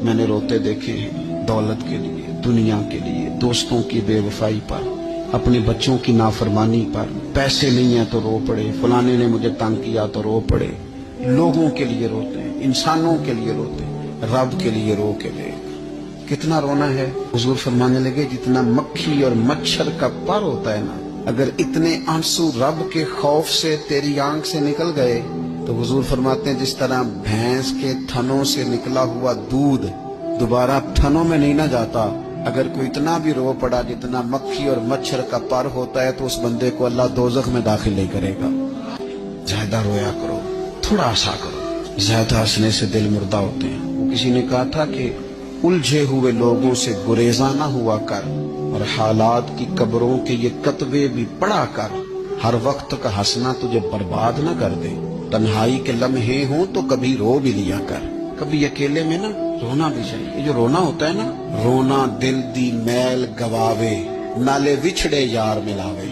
میں نے روتے دیکھے ہیں دولت کے لیے، دنیا کے لیے، دوستوں کی بے وفائی پر، اپنے بچوں کی نافرمانی پر، پیسے نہیں ہیں تو رو پڑے، فلانے نے مجھے تنگ کیا تو رو پڑے۔ لوگوں کے لیے روتے ہیں، انسانوں کے لیے روتے ہیں، رب کے لیے رو کے دیکھ کتنا رونا ہے۔ حضور فرمانے لگے جتنا مکھی اور مچھر کا پر ہوتا ہے نا، اگر اتنے آنسو رب کے خوف سے تیری آنکھ سے نکل گئے تو حضور فرماتے ہیں جس طرح بھینس کے تھنوں سے نکلا ہوا دودھ دوبارہ تھنوں میں نہیں نہ جاتا، اگر کوئی اتنا بھی رو پڑا جتنا مکھی اور مچھر کا پر ہوتا ہے تو اس بندے کو اللہ دوزخ میں داخل نہیں کرے گا۔ زیادہ رویا کرو، تھوڑا ہنسا کرو، زیادہ ہنسنے سے دل مردہ ہوتے ہیں۔ وہ کسی نے کہا تھا کہ الجھے ہوئے لوگوں سے گریزاں نہ ہوا کر، اور حالات کی قبروں کے یہ کتبے بھی پڑھا کر، ہر وقت کا ہنسنا تجھے برباد نہ کر دے۔ تنہائی کے لمحے ہوں تو کبھی رو بھی لیا کر، کبھی اکیلے میں نا رونا بھی چاہیے۔ یہ جو رونا ہوتا ہے نا، رونا دل دی میل گواوے، نالے وچھڑے یار ملاوے۔